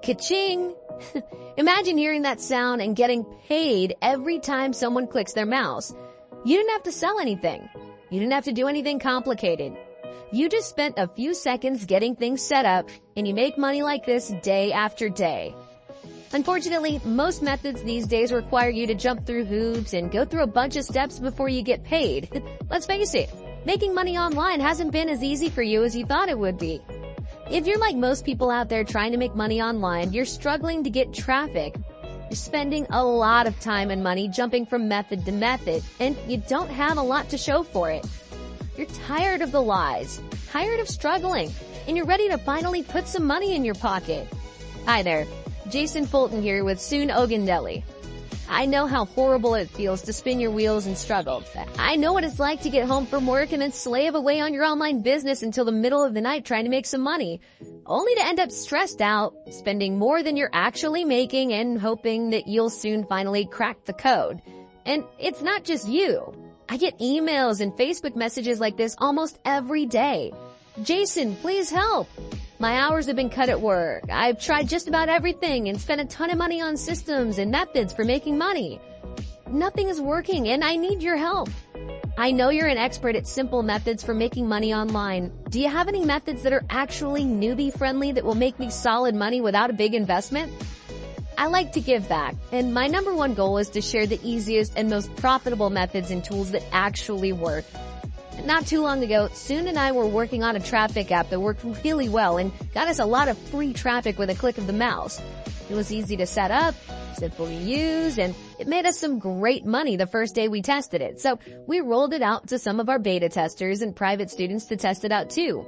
Ka-ching! Imagine hearing that sound and getting paid every time someone clicks their mouse. You didn't have to sell anything. You didn't have to do anything complicated. You just spent a few seconds getting things set up, and you make money like this day after day. Unfortunately, most methods these days require you to jump through hoops and go through a bunch of steps before you get paid. Let's face it, making money online hasn't been as easy for you as you thought it would be. If you're like most people out there trying to make money online, you're struggling to get traffic. You're spending a lot of time and money jumping from method to method, and you don't have a lot to show for it. You're tired of the lies, tired of struggling, and you're ready to finally put some money in your pocket. Hi there, Jason Fulton here with Soon Ogundeli. I know how horrible it feels to spin your wheels and struggle. I know what it's like to get home from work and then slave away on your online business until the middle of the night trying to make some money, only to end up stressed out, spending more than you're actually making and hoping that you'll soon finally crack the code. And it's not just you. I get emails and Facebook messages like this almost every day. Jason, please help. My hours have been cut at work. I've tried just about everything and spent a ton of money on systems and methods for making money. Nothing is working and I need your help. I know you're an expert at simple methods for making money online. Do you have any methods that are actually newbie friendly that will make me solid money without a big investment? I like to give back, and my number one goal is to share the easiest and most profitable methods and tools that actually work. Not too long ago, Soon and I were working on a traffic app that worked really well and got us a lot of free traffic with a click of the mouse. It was easy to set up, simple to use, and it made us some great money the first day we tested it. So we rolled it out to some of our beta testers and private students to test it out too.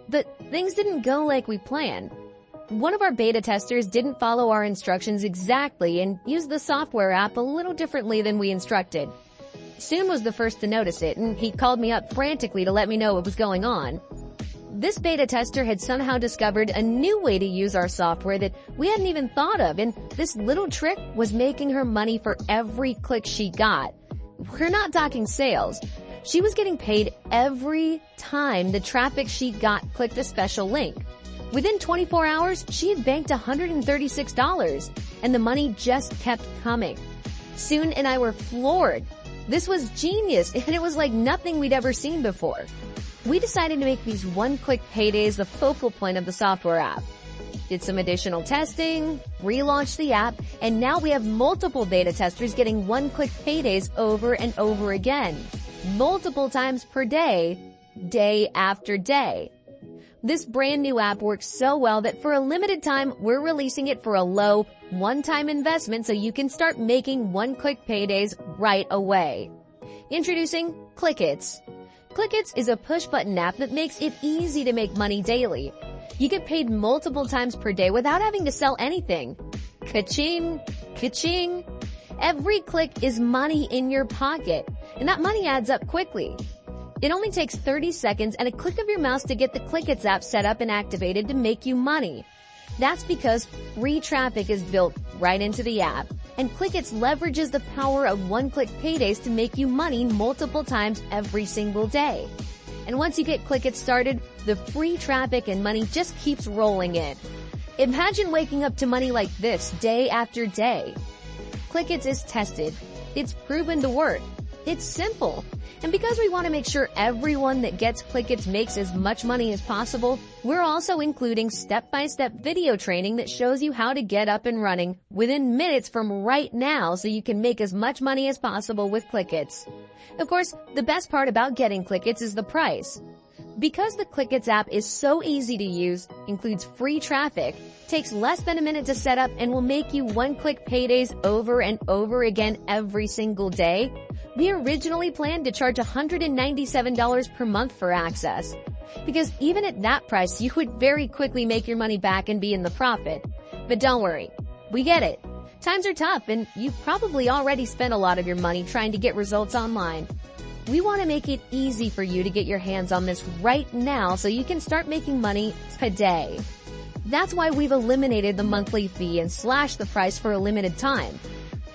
But things didn't go like we planned. One of our beta testers didn't follow our instructions exactly and used the software app a little differently than we instructed. Soon was the first to notice it, and he called me up frantically to let me know what was going on. This beta tester had somehow discovered a new way to use our software that we hadn't even thought of, and this little trick was making her money for every click she got. We're not talking sales. She was getting paid every time the traffic she got clicked a special link. Within 24 hours, she had banked $136, and the money just kept coming. Soon and I were floored. This was genius, and it was like nothing we'd ever seen before. We decided to make these one-click paydays the focal point of the software app. Did some additional testing, relaunched the app, and now we have multiple beta testers getting one-click paydays over and over again. Multiple times per day, day after day. This brand new app works so well that for a limited time, we're releasing it for a low, one-time investment so you can start making one-click paydays right away. Introducing CliKitz. CliKitz is a push-button app that makes it easy to make money daily. You get paid multiple times per day without having to sell anything. Ka-ching! Ka-ching! Every click is money in your pocket, and that money adds up quickly. It only takes 30 seconds and a click of your mouse to get the CliKitz app set up and activated to make you money. That's because free traffic is built right into the app, and CliKitz leverages the power of one-click paydays to make you money multiple times every single day. And once you get CliKitz started, the free traffic and money just keeps rolling in. Imagine waking up to money like this day after day. CliKitz is tested. It's proven to work. It's simple. And because we want to make sure everyone that gets CliKitz makes as much money as possible, we're also including step-by-step video training that shows you how to get up and running within minutes from right now so you can make as much money as possible with CliKitz. Of course, the best part about getting CliKitz is the price. Because the CliKitz app is so easy to use, includes free traffic, takes less than a minute to set up, and will make you one-click paydays over and over again every single day, we originally planned to charge $197 per month for access. Because even at that price, you would very quickly make your money back and be in the profit. But don't worry, we get it. Times are tough, and you've probably already spent a lot of your money trying to get results online. We want to make it easy for you to get your hands on this right now so you can start making money today. That's why we've eliminated the monthly fee and slashed the price for a limited time.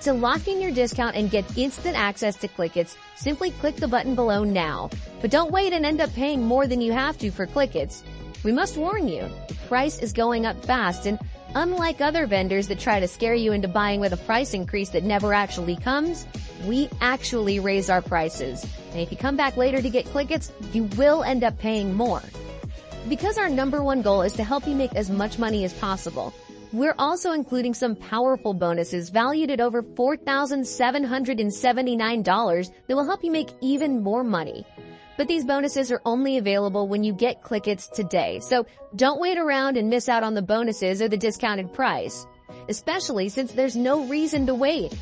To lock in your discount and get instant access to CliKitz, simply click the button below now. But don't wait and end up paying more than you have to for CliKitz. We must warn you, the price is going up fast and Unlike other vendors that try to scare you into buying with a price increase that never actually comes, we actually raise our prices. And if you come back later to get CliKitz, you will end up paying more. Because our number 1 goal is to help you make as much money as possible, we're also including some powerful bonuses valued at over $4,779 that will help you make even more money. But these bonuses are only available when you get CliKitz today, so don't wait around and miss out on the bonuses or the discounted price, especially since there's no reason to wait.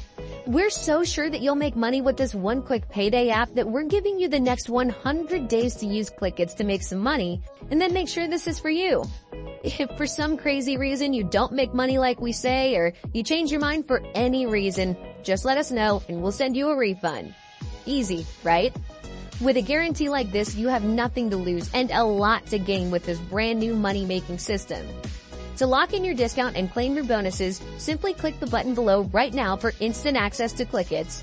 We're so sure that you'll make money with this one-click payday app that we're giving you the next 100 days to use CliKitz to make some money, and then make sure this is for you. If for some crazy reason you don't make money like we say, or you change your mind for any reason, just let us know and we'll send you a refund. Easy, right? With a guarantee like this, you have nothing to lose and a lot to gain with this brand new money-making system. To lock in your discount and claim your bonuses, simply click the button below right now for instant access to CliKitz.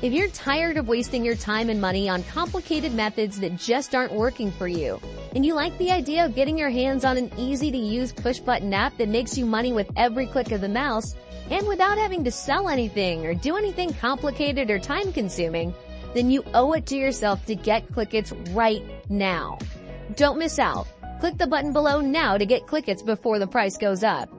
If you're tired of wasting your time and money on complicated methods that just aren't working for you, and you like the idea of getting your hands on an easy-to-use push-button app that makes you money with every click of the mouse, and without having to sell anything or do anything complicated or time-consuming, then you owe it to yourself to get CliKitz right now. Don't miss out. Click the button below now to get CliKitz before the price goes up.